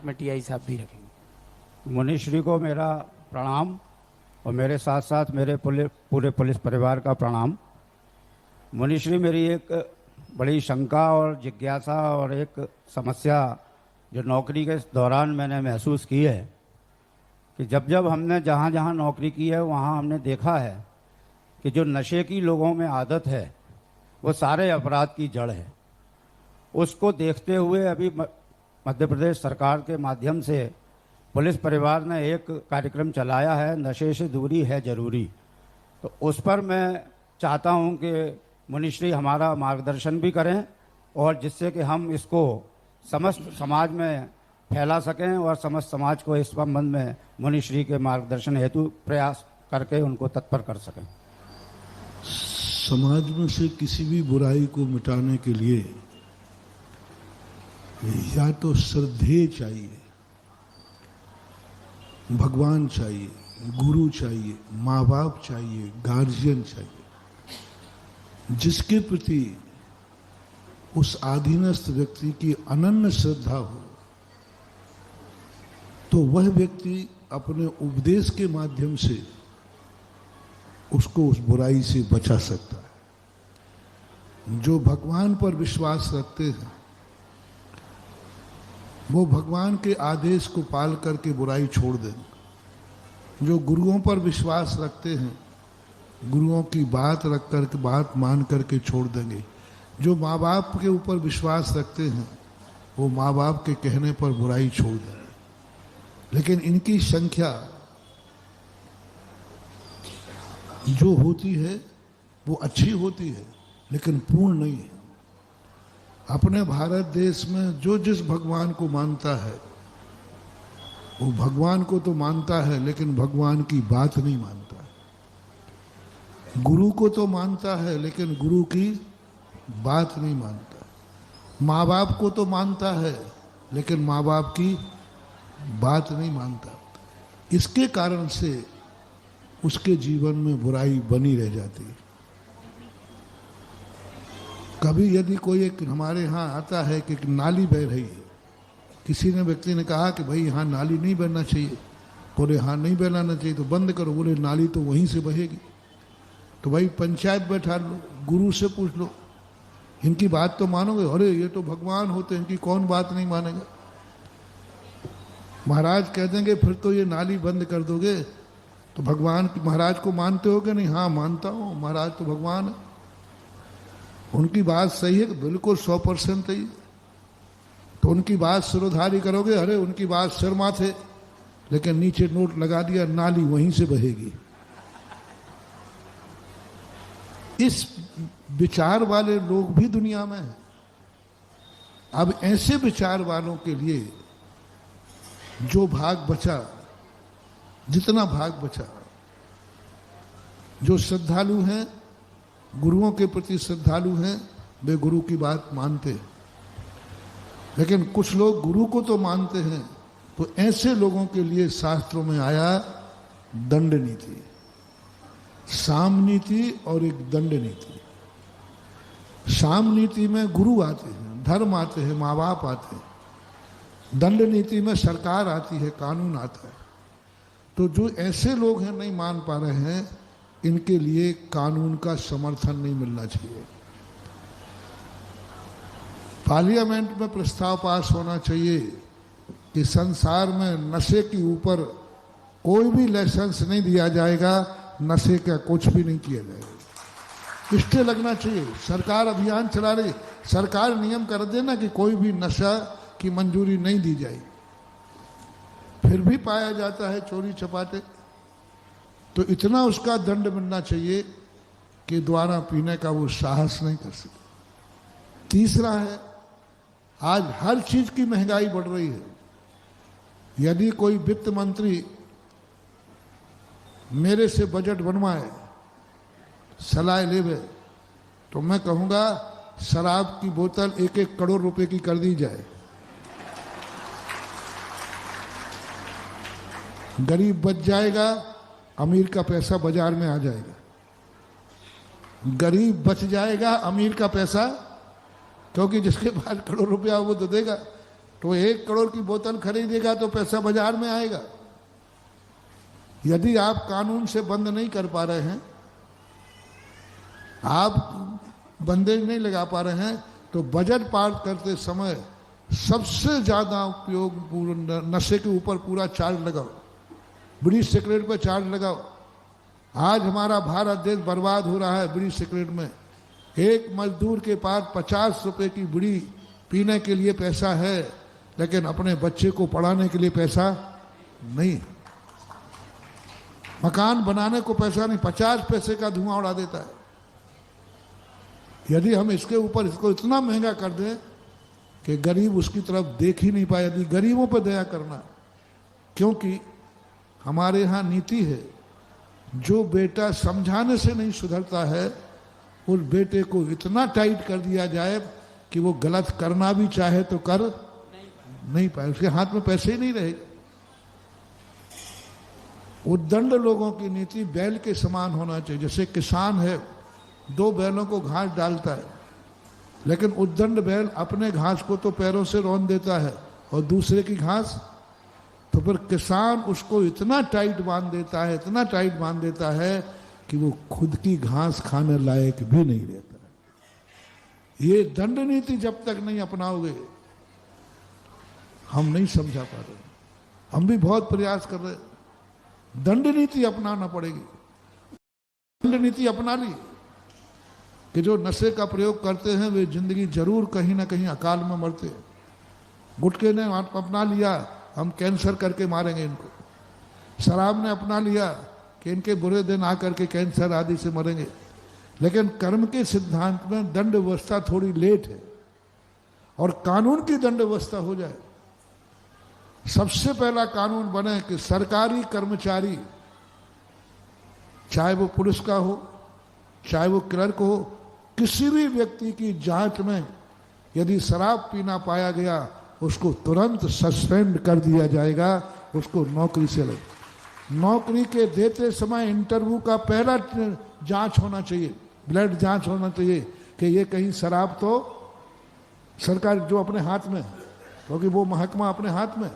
में टीआई साहब भी रखेंगे। मुनिश्री को मेरा प्रणाम और मेरे साथ साथ मेरे पूरे पुलिस परिवार का प्रणाम। मुनिश्री, मेरी एक बड़ी शंका और जिज्ञासा और एक समस्या जो नौकरी के दौरान मैंने महसूस की है कि जब जब हमने जहाँ जहाँ नौकरी की है वहाँ हमने देखा है कि जो नशे की लोगों में आदत है वो सारे अपराध की जड़ है। उसको देखते हुए अभी मध्य प्रदेश सरकार के माध्यम से पुलिस परिवार ने एक कार्यक्रम चलाया है, नशे से दूरी है जरूरी। तो उस पर मैं चाहता हूं कि मुनिश्री हमारा मार्गदर्शन भी करें और जिससे कि हम इसको समस्त समाज में फैला सकें और समस्त समाज को इस संबंध में मुनिश्री के मार्गदर्शन हेतु प्रयास करके उनको तत्पर कर सकें। समाज में से किसी भी बुराई को मिटाने के लिए या तो श्रद्धेय चाहिए, भगवान चाहिए, गुरु चाहिए, माँ बाप चाहिए, गार्जियन चाहिए, जिसके प्रति उस आधीनस्थ व्यक्ति की अनन्य श्रद्धा हो तो वह व्यक्ति अपने उपदेश के माध्यम से उसको उस बुराई से बचा सकता है। जो भगवान पर विश्वास रखते हैं वो भगवान के आदेश को पाल करके बुराई छोड़ देंगे। जो गुरुओं पर विश्वास रखते हैं गुरुओं की बात रख करके, बात मान करके छोड़ देंगे। जो माँ बाप के ऊपर विश्वास रखते हैं वो माँ बाप के कहने पर बुराई छोड़ देंगे। लेकिन इनकी संख्या जो होती है वो अच्छी होती है लेकिन पूर्ण नहीं है। अपने भारत देश में जो जिस भगवान को मानता है वो भगवान को तो मानता है लेकिन भगवान की बात नहीं मानता है। गुरु को तो मानता है लेकिन गुरु की बात नहीं मानता है। माँ बाप को तो मानता है लेकिन माँ बाप की बात नहीं मानता। इसके कारण से उसके जीवन में बुराई बनी रह जाती है। कभी यदि कोई एक हमारे यहाँ आता है कि नाली बह रही है, किसी ने व्यक्ति ने कहा कि भाई यहाँ नाली नहीं बहना चाहिए, बोले हाँ नहीं बहना चाहिए तो बंद करो, बोले नाली तो वहीं से बहेगी। तो भाई पंचायत बैठा लो, गुरु से पूछ लो, इनकी बात तो मानोगे? अरे ये तो भगवान होते हैं, इनकी कौन बात नहीं मानेगा। महाराज कह देंगे फिर तो ये नाली बंद कर दोगे, तो भगवान महाराज को मानते हो कि नहीं? हाँ मानता हूँ, महाराज तो भगवान है, उनकी बात सही है, बिल्कुल 100% सही। तो उनकी बात सिरोधारी करोगे? अरे उनकी बात सिर माथे, लेकिन नीचे नोट लगा दिया नाली वहीं से बहेगी। इस विचार वाले लोग भी दुनिया में हैं। अब ऐसे विचार वालों के लिए जो भाग बचा, जितना भाग बचा, जो श्रद्धालु हैं, गुरुओं के प्रति श्रद्धालु हैं, वे गुरु की बात मानते हैं। लेकिन कुछ लोग गुरु को तो मानते हैं, तो ऐसे लोगों के लिए शास्त्रों में आया दंड नीति, साम नीति और एक दंड नीति। साम नीति में गुरु आते हैं, धर्म आते हैं, माँ बाप आते हैं। दंड नीति में सरकार आती है, कानून आता है। तो जो ऐसे लोग हैं नहीं मान पा रहे हैं, इनके लिए कानून का समर्थन नहीं मिलना चाहिए। पार्लियामेंट में प्रस्ताव पास होना चाहिए कि संसार में नशे के ऊपर कोई भी लाइसेंस नहीं दिया जाएगा, नशे का कुछ भी नहीं किया जाएगा। स्टे लगना चाहिए। सरकार अभियान चला रही, सरकार नियम कर देना कि कोई भी नशा की मंजूरी नहीं दी जाएगी। फिर भी पाया जाता है चोरी चपाटे, तो इतना उसका दंड मिलना चाहिए कि दोबारा पीने का वो साहस नहीं कर सके। तीसरा है, आज हर चीज की महंगाई बढ़ रही है। यदि कोई वित्त मंत्री मेरे से बजट बनवाए, सलाह लेवे, तो मैं कहूंगा शराब की बोतल 1-1 करोड़ रुपए की कर दी जाए। गरीब बच जाएगा, अमीर का पैसा बाजार में आ जाएगा। गरीब बच जाएगा, अमीर का पैसा, क्योंकि जिसके पास करोड़ रुपया वो तो देगा। तो 1 करोड़ की बोतल खरीदेगा तो पैसा बाजार में आएगा। यदि आप कानून से बंद नहीं कर पा रहे हैं, आप बंदेज नहीं लगा पा रहे हैं, तो बजट पास करते समय सबसे ज्यादा उपयोग नशे के ऊपर पूरा चार्ज लगाओ, बीड़ी सिगरेट पर चार्ज लगाओ। आज हमारा भारत देश बर्बाद हो रहा है बीड़ी सिगरेट में। एक मजदूर के पास 50 रुपए की बीड़ी पीने के लिए पैसा है, लेकिन अपने बच्चे को पढ़ाने के लिए पैसा नहीं, मकान बनाने को पैसा नहीं, 50 पैसे का धुआं उड़ा देता है। यदि हम इसके ऊपर इसको इतना महंगा कर दें कि गरीब उसकी तरफ देख ही नहीं पाए, यदि गरीबों पर दया करना, क्योंकि हमारे यहाँ नीति है, जो बेटा समझाने से नहीं सुधरता है उस बेटे को इतना टाइट कर दिया जाए कि वो गलत करना भी चाहे तो कर नहीं पाए, उसके हाथ में पैसे ही नहीं रहेगा। उद्दंड लोगों की नीति बैल के समान होना चाहिए। जैसे किसान है, 2 बैलों को घास डालता है, लेकिन उद्दंड बैल अपने घास को तो पैरों से रौंद देता है और दूसरे की घास, तो फिर किसान उसको इतना टाइट बांध देता है, इतना टाइट बांध देता है कि वो खुद की घास खाने लायक भी नहीं रहता है। ये दंड नीति जब तक नहीं अपनाओगे, हम नहीं समझा पा रहे। हम भी बहुत प्रयास कर रहे, दंड नीति अपनाना पड़ेगी। दंड नीति अपना ली कि जो नशे का प्रयोग करते हैं वे जिंदगी जरूर कहीं ना कहीं अकाल में मरते हैं। गुटखे ने अपना लिया, हम कैंसर करके मारेंगे इनको। शराब ने अपना लिया कि इनके बुरे दिन आकर के कैंसर आदि से मरेंगे। लेकिन कर्म के सिद्धांत में दंड व्यवस्था थोड़ी लेट है, और कानून की दंड व्यवस्था हो जाए। सबसे पहला कानून बने कि सरकारी कर्मचारी, चाहे वो पुलिस का हो, चाहे वो क्लर्क हो, किसी भी व्यक्ति की जांच में यदि शराब पीना पाया गया, उसको तुरंत सस्पेंड कर दिया जाएगा, उसको नौकरी से लगे। नौकरी के देते समय इंटरव्यू का पहला जांच होना चाहिए, ब्लड जांच होना चाहिए कि ये कहीं शराब तो सरकार जो अपने हाथ में, क्योंकि वो महकमा अपने हाथ में,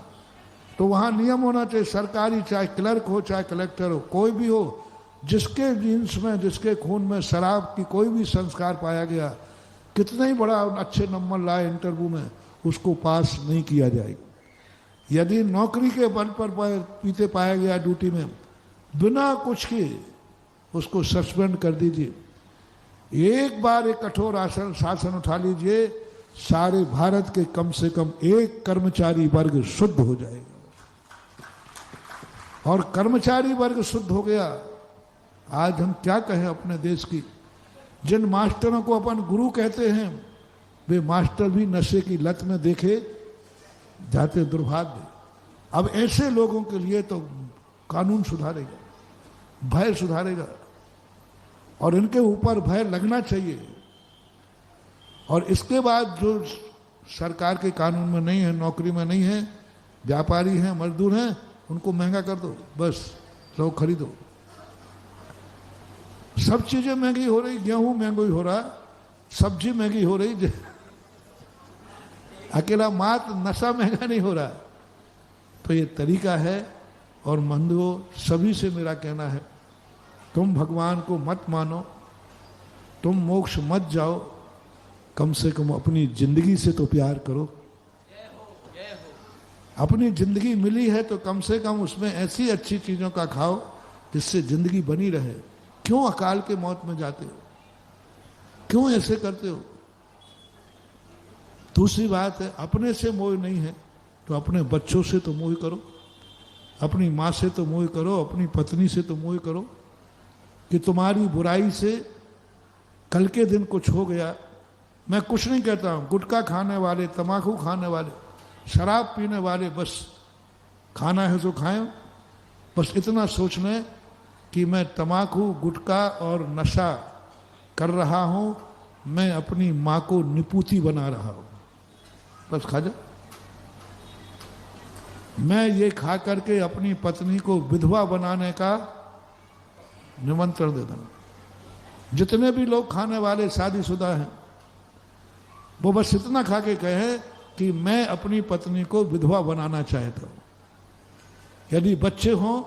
तो वहाँ नियम होना चाहिए सरकारी, चाहे क्लर्क हो चाहे कलेक्टर हो, कोई भी हो, जिसके जीन्स में, जिसके खून में शराब की कोई भी संस्कार पाया गया, कितने ही बड़ा अच्छे नंबर लाए इंटरव्यू में, उसको पास नहीं किया जाएगा। यदि नौकरी के बल पर पीते पाया गया ड्यूटी में, बिना कुछ किए उसको सस्पेंड कर दीजिए। एक बार एक कठोर शासन उठा लीजिए, सारे भारत के कम से कम एक कर्मचारी वर्ग शुद्ध हो जाएगा। और कर्मचारी वर्ग शुद्ध हो गया, आज हम क्या कहें अपने देश की। जिन मास्टरों को अपन गुरु कहते हैं, वे मास्टर भी नशे की लत में देखे जाते, दुर्भाग्य। अब ऐसे लोगों के लिए तो कानून सुधारेगा, भय सुधारेगा, और इनके ऊपर भय लगना चाहिए। और इसके बाद जो सरकार के कानून में नहीं है, नौकरी में नहीं है, व्यापारी हैं, मजदूर हैं, उनको महंगा कर दो, बस लो खरीदो। सब चीजें महंगी हो रही, गेहूं महंगी हो रहा, सब्जी महंगी हो रही, अकेला मात्र नशा महंगा नहीं हो रहा। तो ये तरीका है। और बंधुओं, सभी से मेरा कहना है, तुम भगवान को मत मानो, तुम मोक्ष मत जाओ, कम से कम अपनी जिंदगी से तो प्यार करो। अपनी जिंदगी मिली है तो कम से कम उसमें ऐसी अच्छी चीजों का खाओ जिससे जिंदगी बनी रहे। क्यों अकाल के मौत में जाते हो? क्यों ऐसे करते हो? दूसरी बात है, अपने से मोह नहीं है तो अपने बच्चों से तो मोह करो, अपनी माँ से तो मोह करो, अपनी पत्नी से तो मोह करो कि तुम्हारी बुराई से कल के दिन कुछ हो गया। मैं कुछ नहीं कहता हूं, गुटखा खाने वाले, तम्बाकू खाने वाले, शराब पीने वाले, बस खाना है तो खाएं, बस इतना सोच लें कि मैं तम्बाकू, गुटखा और नशा कर रहा हूं, मैं अपनी माँ को निपुती बना रहा हूं, बस खा जा। मैं ये खा करके अपनी पत्नी को विधवा बनाने का निमंत्रण देता हूं। जितने भी लोग खाने वाले शादीशुदा हैं, वो बस इतना खा के कहे कि मैं अपनी पत्नी को विधवा बनाना चाहता हूं। यदि बच्चे हों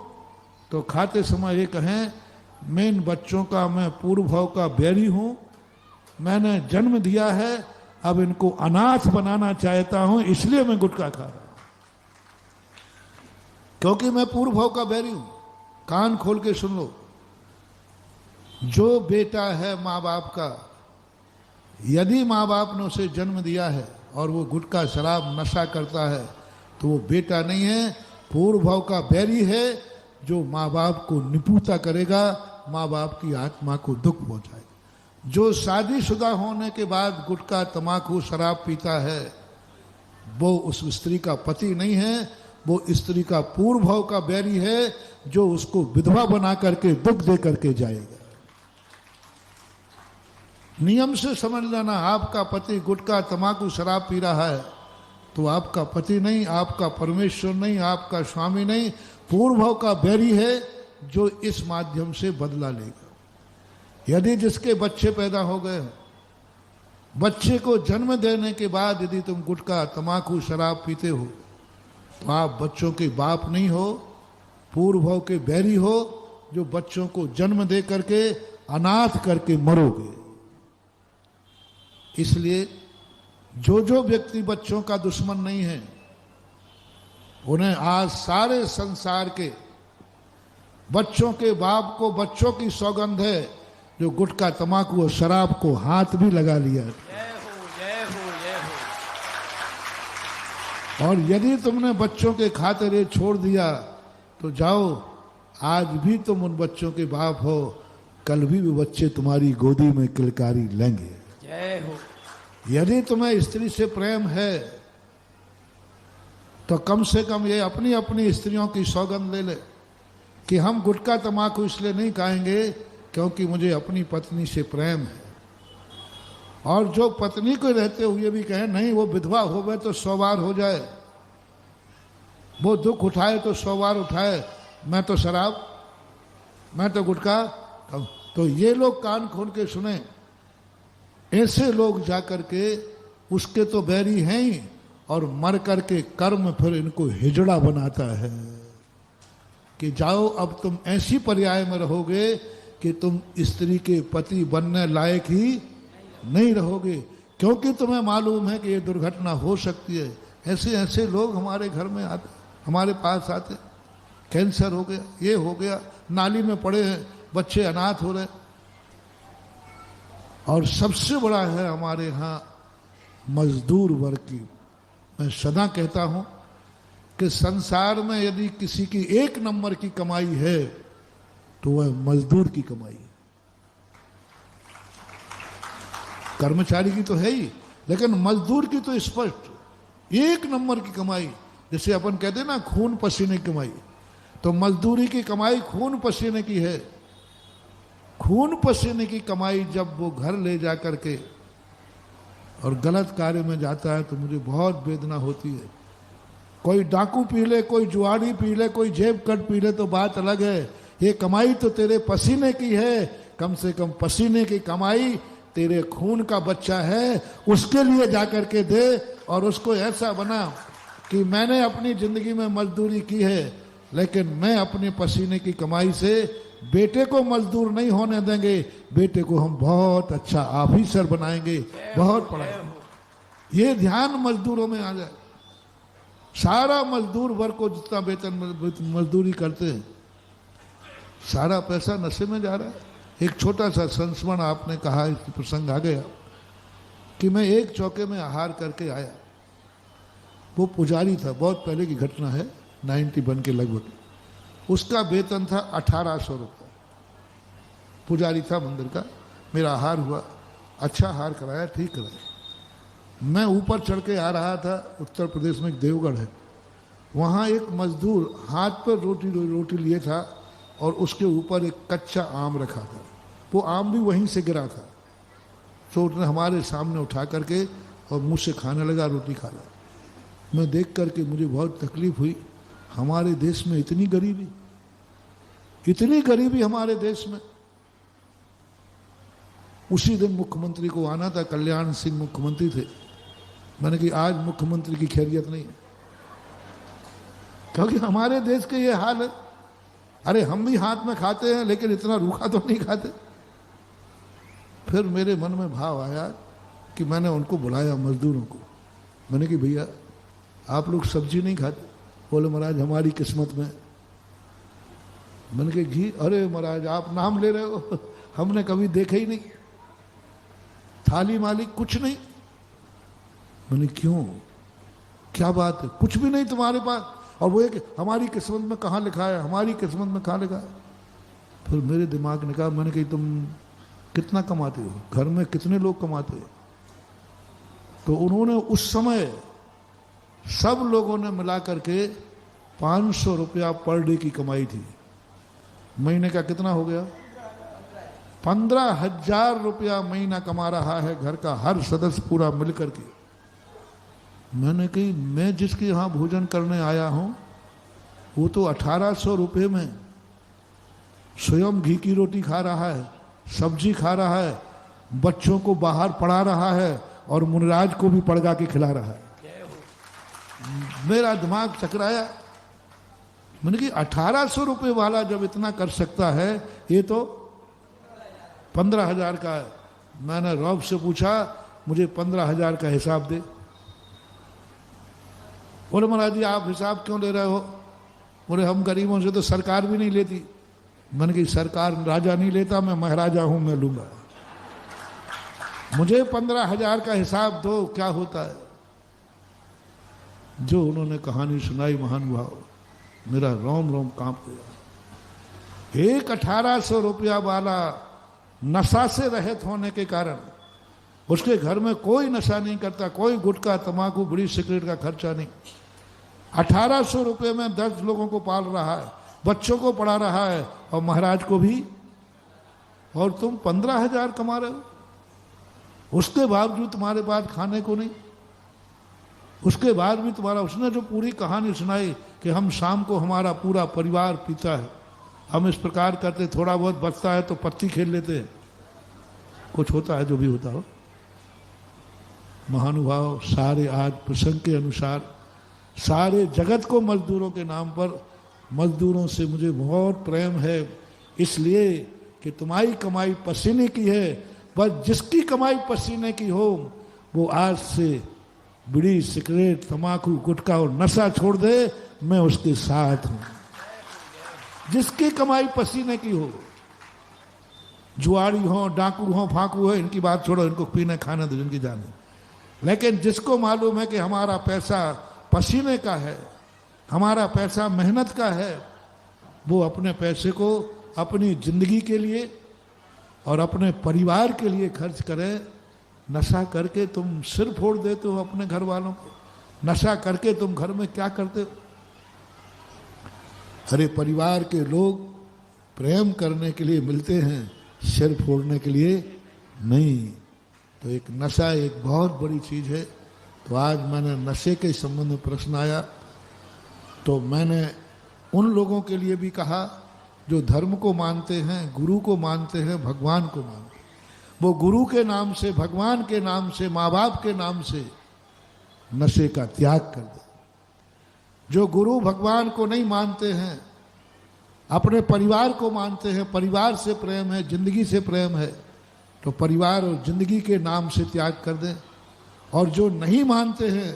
तो खाते समय ये कहें, मैं इन बच्चों का मैं पूर्व भाव का बैरी हूं, मैंने जन्म दिया है, अब इनको अनाथ बनाना चाहता हूं, इसलिए मैं गुटखा खा रहा हूं, क्योंकि मैं पूर्व भाव का बैरी हूं। कान खोल के सुन लो, जो बेटा है माँ बाप का, यदि माँ बाप ने उसे जन्म दिया है और वो गुटखा शराब नशा करता है तो वो बेटा नहीं है, पूर्व भाव का बैरी है, जो माँ बाप को निपुता करेगा, माँ बाप की आत्मा को दुख पहुंचाएगा। जो शादीशुदा होने के बाद गुटखा तमाकू शराब पीता है वो उस स्त्री का पति नहीं है, वो स्त्री का पूर्व भाव का बैरी है, जो उसको विधवा बना करके दुख दे करके जाएगा। नियम से समझ लेना, आपका पति गुटखा तमाकू शराब पी रहा है तो आपका पति नहीं, आपका परमेश्वर नहीं, आपका स्वामी नहीं, पूर्व भाव का बैरी है, जो इस माध्यम से बदला लेगा। यदि जिसके बच्चे पैदा हो गए, बच्चे को जन्म देने के बाद यदि तुम गुटखा तमाकू शराब पीते हो तो आप बच्चों के बाप नहीं हो, पूर्व भाव के बैरी हो, जो बच्चों को जन्म दे करके अनाथ करके मरोगे। इसलिए जो व्यक्ति बच्चों का दुश्मन नहीं है, उन्हें आज सारे संसार के बच्चों के बाप को बच्चों की सौगंध है, जो गुटखा तमाकू और शराब को हाथ भी लगा लिया। और यदि तुमने बच्चों के खातिर ये छोड़ दिया तो जाओ, आज भी तुम उन बच्चों के बाप हो, कल भी वो बच्चे तुम्हारी गोदी में किलकारी लेंगे। जय हो। यदि तुम्हें स्त्री से प्रेम है तो कम से कम ये अपनी अपनी स्त्रियों की सौगंध ले ले कि हम गुटखा तमाकू इसलिए नहीं खाएंगे क्योंकि मुझे अपनी पत्नी से प्रेम है। और जो पत्नी को रहते हुए भी कहे नहीं, वो विधवा हो गए तो 100 बार हो जाए, वो दुख उठाए तो 100 बार उठाए, मैं तो शराब, मैं तो गुटखा, तो ये लोग कान खोल के सुने। ऐसे लोग जाकर के उसके तो बैरी हैं ही, और मर करके कर्म फिर इनको हिजड़ा बनाता है कि जाओ अब तुम ऐसी पर्याय में रहोगे कि तुम स्त्री के पति बनने लायक ही नहीं रहोगे, क्योंकि तुम्हें मालूम है कि ये दुर्घटना हो सकती है। ऐसे ऐसे लोग हमारे घर में आते, हमारे पास आते, कैंसर हो गया, ये हो गया, नाली में पड़े हैं, बच्चे अनाथ हो रहे। और सबसे बड़ा है हमारे यहाँ मजदूर वर्ग की। मैं सदा कहता हूँ कि संसार में यदि किसी की 1 नंबर की कमाई है तो वह मजदूर की कमाई है। कर्मचारी की तो है ही, लेकिन मजदूर की तो स्पष्ट 1 नंबर की कमाई। जैसे अपन कहते हैं ना खून पसीने की कमाई, तो मजदूरी की कमाई खून पसीने की है। खून पसीने की कमाई जब वो घर ले जा करके और गलत कार्य में जाता है तो मुझे बहुत वेदना होती है। कोई डाकू पी ले, कोई जुआरी पी ले, कोई जेब कट पी ले तो बात अलग है, ये कमाई तो तेरे पसीने की है। कम से कम पसीने की कमाई तेरे खून का बच्चा है, उसके लिए जाकर के दे, और उसको ऐसा बना कि मैंने अपनी जिंदगी में मजदूरी की है, लेकिन मैं अपने पसीने की कमाई से बेटे को मजदूर नहीं होने देंगे, बेटे को हम बहुत अच्छा ऑफिसर बनाएंगे, बहुत पढ़ाएंगे। ये ध्यान मजदूरों में आ जाए। सारा मजदूर वर्ग को जितना वेतन मजदूरी करते हैं, सारा पैसा नशे में जा रहा है। एक छोटा सा संस्मरण आपने कहा, इस प्रसंग आ गया कि मैं एक चौके में आहार करके आया। वो पुजारी था, बहुत पहले की घटना है, 91 के लगभग। उसका वेतन था 1800 रुपये। पुजारी था मंदिर का। मेरा आहार हुआ, अच्छा आहार कराया, ठीक कराया। मैं ऊपर चढ़ के आ रहा था। उत्तर प्रदेश में एक देवगढ़ है, वहाँ एक मजदूर हाथ पर रोटी लिए था और उसके ऊपर एक कच्चा आम रखा था। वो आम भी वहीं से गिरा था, तो उसने हमारे सामने उठा करके और मुँह से खाने लगा, रोटी खा रहा। मैं देख करके मुझे बहुत तकलीफ हुई। हमारे देश में इतनी गरीबी हमारे देश में। उसी दिन मुख्यमंत्री को आना था, कल्याण सिंह मुख्यमंत्री थे। मैंने कि आज मुख्यमंत्री की खैरियत नहीं है, क्योंकि हमारे देश के ये हाल है। अरे हम भी हाथ में खाते हैं लेकिन इतना रूखा तो नहीं खाते। फिर मेरे मन में भाव आया कि मैंने उनको बुलाया, मजदूरों को। मैंने कि भैया आप लोग सब्जी नहीं खाते? बोले महाराज हमारी किस्मत में। मैंने कहा घी? अरे महाराज आप नाम ले रहे हो, हमने कभी देखा ही नहीं, थाली मालिक कुछ नहीं। मैंने क्यों, क्या बात है, कुछ भी नहीं तुम्हारे पास? और वो एक हमारी किस्मत में कहाँ लिखा है, हमारी किस्मत में कहाँ लिखा है? फिर मेरे दिमाग ने कहा, मैंने कही तुम कितना कमाते हो, घर में कितने लोग कमाते हो? तो उन्होंने उस समय सब लोगों ने मिला करके 500 रुपया पर डे की कमाई थी। महीने का कितना हो गया? 15,000 रुपया महीना कमा रहा है घर का हर सदस्य पूरा मिल करके। मैंने कही मैं जिसके यहाँ भोजन करने आया हूँ वो तो 1800 रुपये में स्वयं घी की रोटी खा रहा है, सब्जी खा रहा है, बच्चों को बाहर पढ़ा रहा है और मुनिराज को भी पढ़ा के खिला रहा है। मेरा दिमाग चकराया। मैंने कि 1800 रुपये वाला जब इतना कर सकता है, ये तो 15,000 का है। मैंने रौब से पूछा मुझे 15,000 का हिसाब दे। बोले महाराज जी आप हिसाब क्यों ले रहे हो? बोले हम गरीबों से तो सरकार भी नहीं लेती। मैंने कहा सरकार राजा नहीं लेता, मैं महाराजा हूं, मैं लूंगा। मुझे 15,000 का हिसाब दो, क्या होता है? जो उन्होंने कहानी सुनाई महानुभाव, मेरा रोम रोम कांप गया। एक 1800 रुपया वाला नशा से रहित होने के कारण उसके घर में कोई नशा नहीं करता, कोई गुटखा तंबाकू बीड़ी सिगरेट का खर्चा नहीं। 1800 रुपये में 10 लोगों को पाल रहा है, बच्चों को पढ़ा रहा है और महाराज को भी। और तुम 15,000 कमा रहे हो, उसके बावजूद तुम्हारे पास खाने को नहीं। उसके बाद भी तुम्हारा, उसने जो पूरी कहानी सुनाई कि हम शाम को हमारा पूरा परिवार पीता है, हम इस प्रकार करते, थोड़ा बहुत बचता है तो पत्ती खेल लेते हैं, कुछ होता है जो भी होता हो। महानुभाव सारे आज प्रसंग के अनुसार सारे जगत को मजदूरों के नाम पर, मजदूरों से मुझे बहुत प्रेम है, इसलिए कि तुम्हारी कमाई पसीने की है। बस जिसकी कमाई पसीने की हो वो आज से बीड़ी सिगरेट तंबाकू गुटखा और नशा छोड़ दे, मैं उसके साथ हूं। जिसकी कमाई पसीने की हो, जुआरी हो, डाकू हो, फाकू हो, इनकी बात छोड़ो, इनको पीने खाने दो, इनकी जाने। लेकिन जिसको मालूम है कि हमारा पैसा पसीने का है, हमारा पैसा मेहनत का है, वो अपने पैसे को अपनी जिंदगी के लिए और अपने परिवार के लिए खर्च करे। नशा करके तुम सिर फोड़ देते हो अपने घर वालों को, नशा करके तुम घर में क्या करते हो? अरे परिवार के लोग प्रेम करने के लिए मिलते हैं, सिर फोड़ने के लिए नहीं। तो एक नशा एक बहुत बड़ी चीज है। तो आज मैंने नशे के संबंध में प्रश्न आया तो मैंने उन लोगों के लिए भी कहा जो धर्म को मानते हैं, गुरु को मानते हैं, भगवान को मानते हैं। वो गुरु के नाम से, भगवान के नाम से, माँ बाप के नाम से नशे का त्याग कर दे। जो गुरु भगवान को नहीं मानते हैं, अपने परिवार को मानते हैं, परिवार से प्रेम है, जिंदगी से प्रेम है, तो परिवार और जिंदगी के नाम से त्याग कर दें। और जो नहीं मानते हैं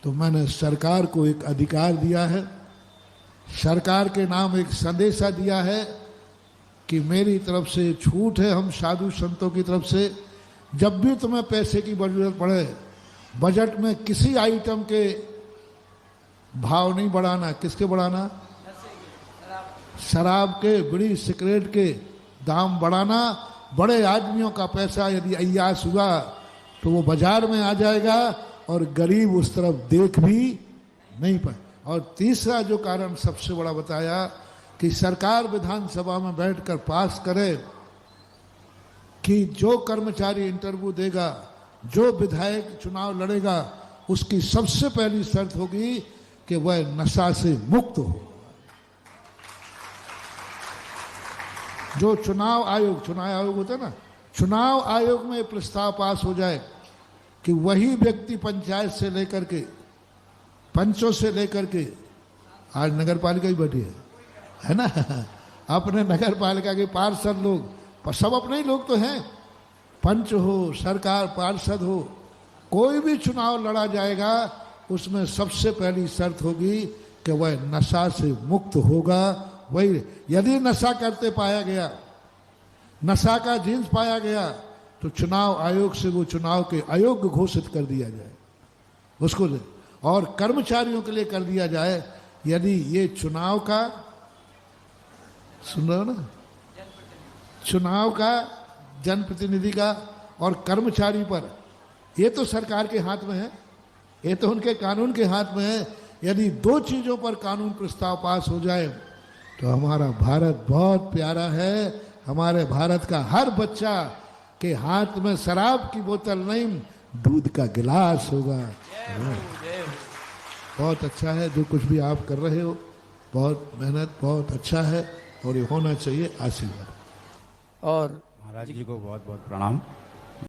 तो मैंने सरकार को एक अधिकार दिया है, सरकार के नाम एक संदेशा दिया है कि मेरी तरफ से छूट है, हम साधु संतों की तरफ से, जब भी तुम्हें पैसे की जरूरत पड़े, बजट में किसी आइटम के भाव नहीं बढ़ाना। किसके बढ़ाना? शराब के, बीड़ी सिगरेट के दाम बढ़ाना। बड़े आदमियों का पैसा यदि अय्यास हुआ तो वो बाजार में आ जाएगा और गरीब उस तरफ देख भी नहीं पाए। और तीसरा जो कारण सबसे बड़ा बताया कि सरकार विधानसभा में बैठकर पास करे कि जो कर्मचारी इंटरव्यू देगा, जो विधायक चुनाव लड़ेगा, उसकी सबसे पहली शर्त होगी कि वह नशा से मुक्त हो। जो चुनाव आयोग होता है ना, चुनाव आयोग में प्रस्ताव पास हो जाए कि वही व्यक्ति पंचायत से लेकर के, पंचों से लेकर के, आज नगर पालिका ही बैठी है ना, अपने नगर पालिका के पार्षद लोग सब अपने ही लोग तो हैं, पंच हो, सरकार, पार्षद हो, कोई भी चुनाव लड़ा जाएगा उसमें सबसे पहली शर्त होगी कि वह नशा से मुक्त होगा। वही यदि नशा करते पाया गया, नशा का जींस पाया गया, तो चुनाव आयोग से वो चुनाव के अयोग्य घोषित कर दिया जाए उसको ले, और कर्मचारियों के लिए कर दिया जाए यदि ये चुनाव का, सुन रहे हो ना, चुनाव का, जनप्रतिनिधि का और कर्मचारी पर, ये तो सरकार के हाथ में है, ये तो उनके कानून के हाथ में है। यदि दो चीजों पर कानून प्रस्ताव पास हो जाए तो हमारा भारत बहुत प्यारा है। हमारे भारत का हर बच्चा के हाथ में शराब की बोतल नहीं, दूध का गिलास होगा। बहुत अच्छा है जो कुछ भी आप कर रहे हो, बहुत मेहनत, बहुत अच्छा है और ये होना चाहिए। आशीर्वाद। और महाराज जी को बहुत बहुत प्रणाम।